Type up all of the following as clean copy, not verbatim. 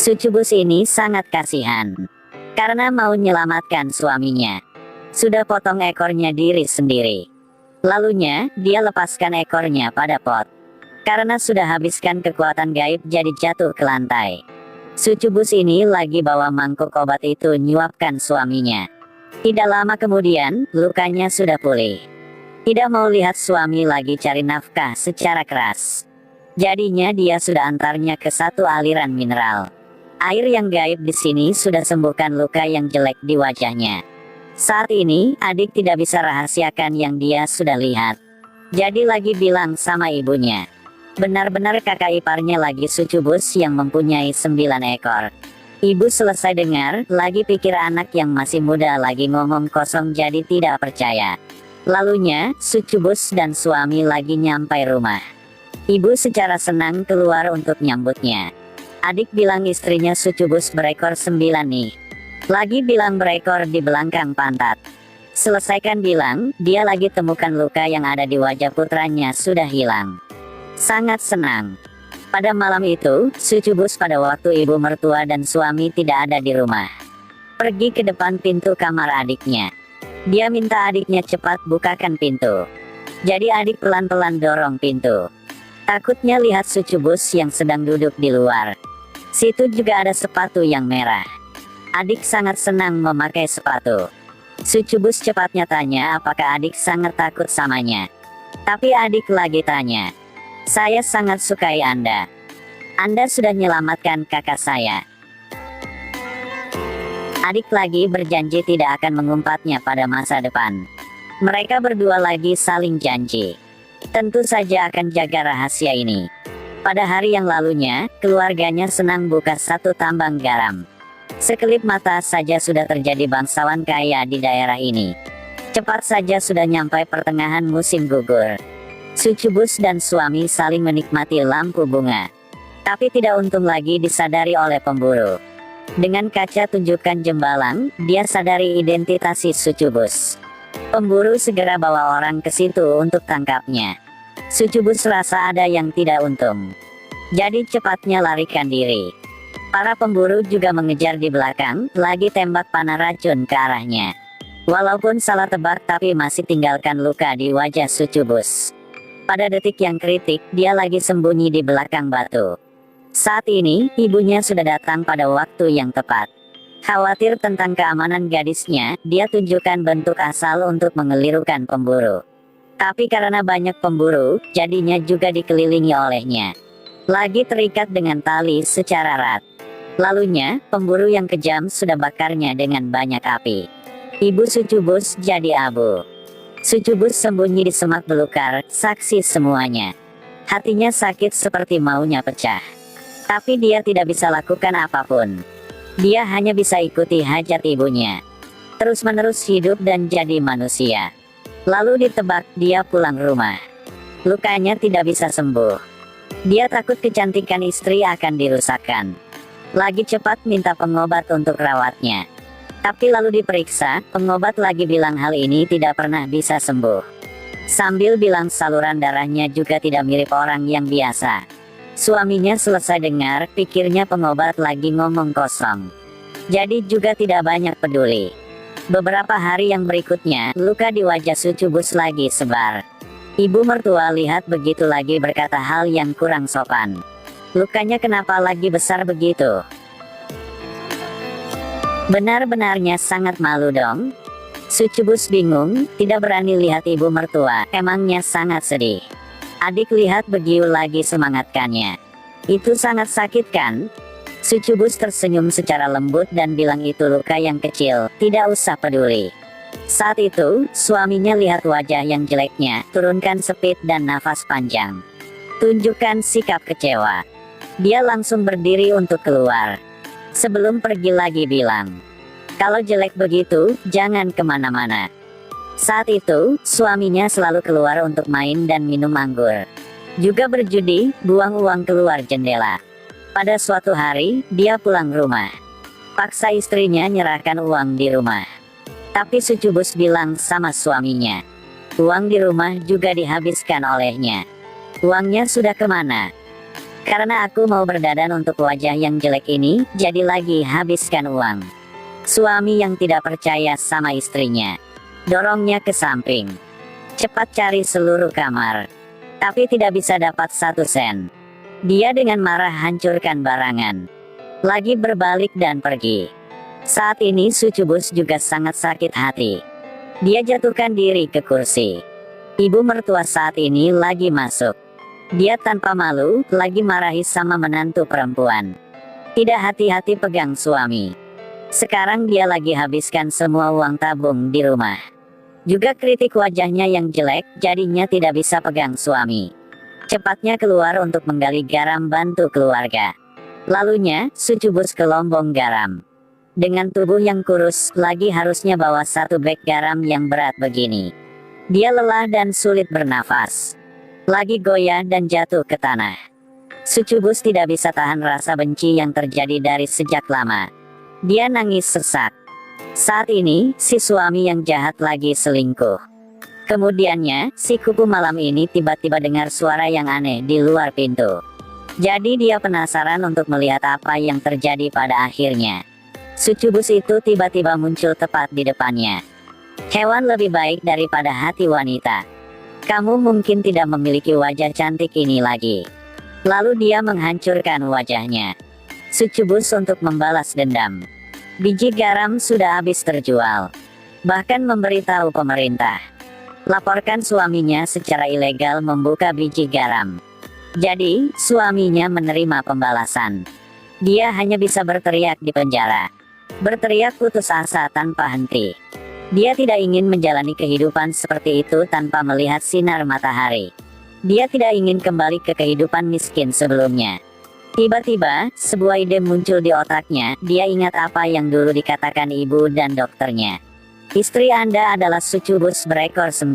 Sucubus ini sangat kasihan karena mau menyelamatkan suaminya. Sudah potong ekornya diri sendiri. Lalunya, dia lepaskan ekornya pada pot. Karena sudah habiskan kekuatan gaib jadi jatuh ke lantai. Sucubus ini lagi bawa mangkuk obat itu nyuapkan suaminya. Tidak lama kemudian, lukanya sudah pulih. Tidak mau lihat suami lagi cari nafkah secara keras. Jadinya dia sudah antarnya ke satu aliran mineral. Air yang gaib di sini sudah sembuhkan luka yang jelek di wajahnya. Saat ini, adik tidak bisa rahasiakan yang dia sudah lihat. Jadi lagi bilang sama ibunya. Benar-benar kakak iparnya lagi sucubus yang mempunyai 9 ekor. Ibu selesai dengar, lagi pikir anak yang masih muda lagi ngomong kosong jadi tidak percaya. Lalunya, sucubus dan suami lagi nyampai rumah. Ibu secara senang keluar untuk nyambutnya. Adik bilang istrinya sucubus berekor 9 nih. Lagi bilang berekor di belakang pantat. Selesaikan bilang, dia lagi temukan luka yang ada di wajah putranya sudah hilang. Sangat senang. Pada malam itu, sucubus pada waktu ibu mertua dan suami tidak ada di rumah. Pergi ke depan pintu kamar adiknya. Dia minta adiknya cepat bukakan pintu. Jadi adik pelan-pelan dorong pintu. Takutnya lihat sucubus yang sedang duduk di luar. Situ juga ada sepatu yang merah. Adik sangat senang memakai sepatu. Sucubus cepatnya tanya apakah adik sangat takut samanya. Tapi adik lagi tanya. Saya sangat sukai Anda. Anda sudah menyelamatkan kakak saya. Adik lagi berjanji tidak akan mengumpatnya pada masa depan. Mereka berdua lagi saling janji. Tentu saja akan jaga rahasia ini. Pada hari yang lalunya, keluarganya senang buka satu tambang garam. Sekelip mata saja sudah terjadi bangsawan kaya di daerah ini. Cepat saja sudah nyampai pertengahan musim gugur. Sucubus dan suami saling menikmati lampu bunga. Tapi tidak untung lagi disadari oleh pemburu. Dengan kaca tunjukkan jembalang, dia sadari identitas si sucubus. Pemburu segera bawa orang ke situ untuk tangkapnya. Sucubus rasa ada yang tidak untung. Jadi cepatnya larikan diri. Para pemburu juga mengejar di belakang, lagi tembak panah racun ke arahnya. Walaupun salah tebak tapi masih tinggalkan luka di wajah sucubus. Pada detik yang kritik, dia lagi sembunyi di belakang batu. Saat ini, ibunya sudah datang pada waktu yang tepat. Khawatir tentang keamanan gadisnya, dia tunjukkan bentuk asal untuk mengelirukan pemburu. Tapi karena banyak pemburu, jadinya juga dikelilingi olehnya. Lagi terikat dengan tali secara erat. Lalunya, pemburu yang kejam sudah bakarnya dengan banyak api. Ibu sucubus jadi abu. Sucubus sembunyi di semak belukar, saksi semuanya. Hatinya sakit seperti maunya pecah. Tapi dia tidak bisa lakukan apapun. Dia hanya bisa ikuti hajat ibunya. Terus-menerus hidup dan jadi manusia. Lalu ditebak dia pulang rumah. Lukanya tidak bisa sembuh. Dia takut kecantikan istri akan dirusakkan. Lagi cepat minta pengobat untuk rawatnya. Tapi lalu diperiksa, pengobat lagi bilang hal ini tidak pernah bisa sembuh. Sambil bilang saluran darahnya juga tidak mirip orang yang biasa. Suaminya selesai dengar, pikirnya pengobat lagi ngomong kosong. Jadi juga tidak banyak peduli. Beberapa hari yang berikutnya, luka di wajah sucubus lagi sebar. Ibu mertua lihat begitu lagi berkata hal yang kurang sopan. Lukanya kenapa lagi besar begitu? Benar-benarnya sangat malu dong. Sucubus bingung, tidak berani lihat ibu mertua, emangnya sangat sedih. Adik lihat begitu lagi semangatkannya. Itu sangat sakit kan? Sucubus tersenyum secara lembut dan bilang itu luka yang kecil, tidak usah peduli. Saat itu, suaminya lihat wajah yang jeleknya, turunkan speed dan nafas panjang. Tunjukkan sikap kecewa. Dia langsung berdiri untuk keluar. Sebelum pergi lagi bilang, kalau jelek begitu, jangan kemana-mana. Saat itu, suaminya selalu keluar untuk main dan minum anggur. Juga berjudi, buang uang keluar jendela. Pada suatu hari, dia pulang rumah. Paksa istrinya nyerahkan uang di rumah. Tapi sucubus bilang sama suaminya, uang di rumah juga dihabiskan olehnya. Uangnya sudah kemana? Karena aku mau berdandan untuk wajah yang jelek ini, jadi lagi habiskan uang. Suami yang tidak percaya sama istrinya, dorongnya ke samping. Cepat cari seluruh kamar. Tapi tidak bisa dapat 1 sen. Dia dengan marah hancurkan barangan. Lagi berbalik dan pergi. Saat ini Sucubus juga sangat sakit hati. Dia jatuhkan diri ke kursi. Ibu mertua saat ini lagi masuk. Dia tanpa malu, lagi marahi sama menantu perempuan. Tidak hati-hati pegang suami. Sekarang dia lagi habiskan semua uang tabung di rumah. Juga kritik wajahnya yang jelek, jadinya tidak bisa pegang suami. Cepatnya keluar untuk menggali garam bantu keluarga. Lalunya, Sucubus ke lombong garam. Dengan tubuh yang kurus, lagi harusnya bawa 1 beg garam yang berat begini. Dia lelah dan sulit bernafas. Lagi goyah dan jatuh ke tanah. Sucubus tidak bisa tahan rasa benci yang terjadi dari sejak lama. Dia nangis sesak. Saat ini, si suami yang jahat lagi selingkuh. Kemudiannya, si kupu malam ini tiba-tiba dengar suara yang aneh di luar pintu. Jadi dia penasaran untuk melihat apa yang terjadi pada akhirnya. Sucubus itu tiba-tiba muncul tepat di depannya. Hewan lebih baik daripada hati wanita. Kamu mungkin tidak memiliki wajah cantik ini lagi. Lalu dia menghancurkan wajahnya. Sucubus untuk membalas dendam. Biji garam sudah habis terjual. Bahkan memberitahu pemerintah. Laporkan suaminya secara ilegal membuka biji garam. Jadi, suaminya menerima pembalasan. Dia hanya bisa berteriak di penjara. Berteriak putus asa tanpa henti. Dia tidak ingin menjalani kehidupan seperti itu tanpa melihat sinar matahari. Dia tidak ingin kembali ke kehidupan miskin sebelumnya. Tiba-tiba, sebuah ide muncul di otaknya. Dia ingat apa yang dulu dikatakan ibu dan dokternya. Istri Anda adalah Sucubus berekor 9.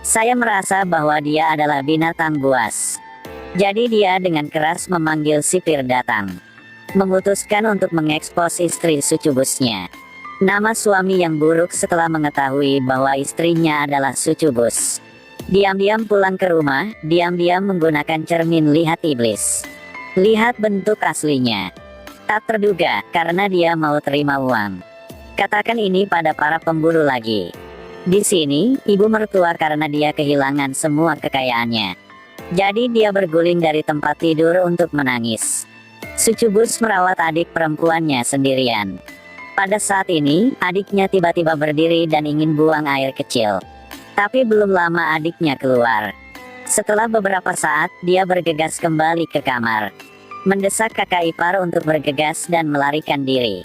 Saya merasa bahwa dia adalah binatang buas. Jadi dia dengan keras memanggil sipir datang. Memutuskan untuk mengekspos istri Sucubusnya. Nama suami yang buruk setelah mengetahui bahwa istrinya adalah Sucubus. Diam-diam pulang ke rumah, diam-diam menggunakan cermin lihat iblis. Lihat bentuk aslinya. Tak terduga, karena dia mau terima uang. Katakan ini pada para pemburu lagi. Di sini, ibu mertua karena dia kehilangan semua kekayaannya. Jadi dia berguling dari tempat tidur untuk menangis. Sucubus merawat adik perempuannya sendirian. Pada saat ini, adiknya tiba-tiba berdiri dan ingin buang air kecil. Tapi belum lama adiknya keluar. Setelah beberapa saat, dia bergegas kembali ke kamar. Mendesak kakak ipar untuk bergegas dan melarikan diri.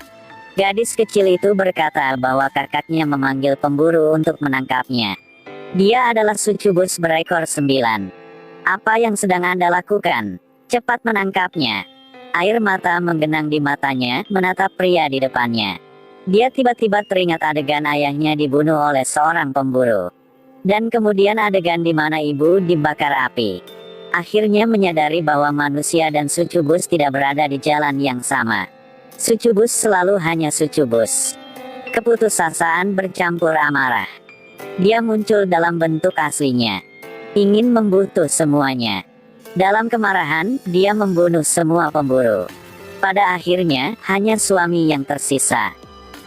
Gadis kecil itu berkata bahwa kakaknya memanggil pemburu untuk menangkapnya. Dia adalah Sucubus berekor 9. Apa yang sedang Anda lakukan? Cepat menangkapnya. Air mata menggenang di matanya, menatap pria di depannya. Dia tiba-tiba teringat adegan ayahnya dibunuh oleh seorang pemburu. Dan kemudian adegan di mana ibu dibakar api. Akhirnya menyadari bahwa manusia dan Sucubus tidak berada di jalan yang sama. Sucubus selalu hanya Sucubus. Keputusasaan bercampur amarah. Dia muncul dalam bentuk aslinya. Ingin membunuh semuanya. Dalam kemarahan, dia membunuh semua pemburu. Pada akhirnya, hanya suami yang tersisa.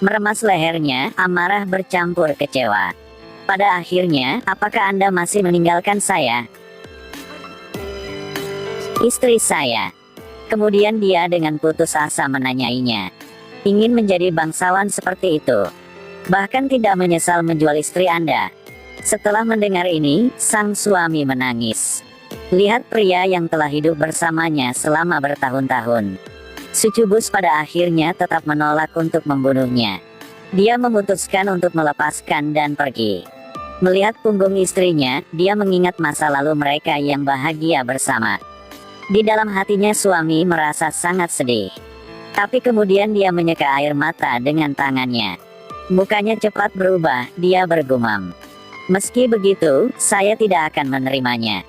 Meremas lehernya, amarah bercampur kecewa. Pada akhirnya, apakah Anda masih meninggalkan saya? Istri saya. Kemudian dia dengan putus asa menanyainya. Ingin menjadi bangsawan seperti itu. Bahkan tidak menyesal menjual istri Anda. Setelah mendengar ini, sang suami menangis. Lihat pria yang telah hidup bersamanya selama bertahun-tahun. Sucubus pada akhirnya tetap menolak untuk membunuhnya. Dia memutuskan untuk melepaskan dan pergi. Melihat punggung istrinya, dia mengingat masa lalu mereka yang bahagia bersama. Di dalam hatinya suami merasa sangat sedih. Tapi kemudian dia menyeka air mata dengan tangannya. Mukanya cepat berubah, dia bergumam. Meski begitu, saya tidak akan menerimanya.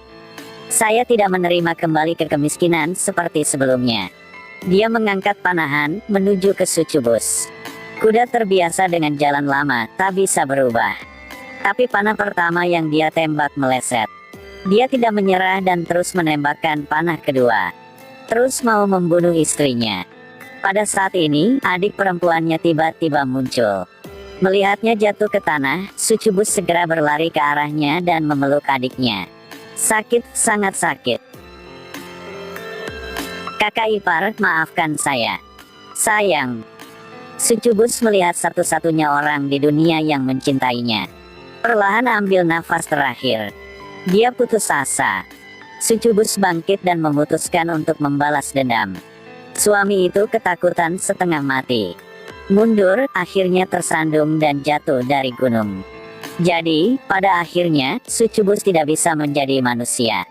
Saya tidak menerima kembali ke kemiskinan seperti sebelumnya. Dia mengangkat panahan, menuju ke Sucubus. Kuda terbiasa dengan jalan lama, tak bisa berubah. Tapi panah pertama yang dia tembak meleset. Dia tidak menyerah dan terus menembakkan panah kedua. terus mau membunuh istrinya. Pada saat ini, adik perempuannya tiba-tiba muncul. Melihatnya jatuh ke tanah, Sucubus segera berlari ke arahnya dan memeluk adiknya. Sakit, sangat sakit. Kakak ipar, maafkan saya. Sayang. Sucubus melihat satu-satunya orang di dunia yang mencintainya. Perlahan ambil nafas terakhir. Dia putus asa. Sucubus bangkit dan memutuskan untuk membalas dendam. Suami itu ketakutan setengah mati. Mundur, akhirnya tersandung dan jatuh dari gunung. Jadi, pada akhirnya, Sucubus tidak bisa menjadi manusia.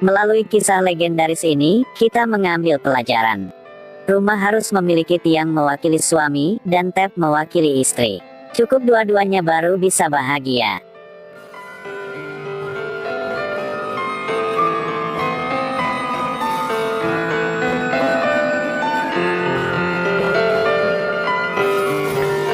Melalui kisah legendaris ini, kita mengambil pelajaran. Rumah harus memiliki tiang mewakili suami, dan Tep mewakili istri. Cukup dua-duanya baru bisa bahagia.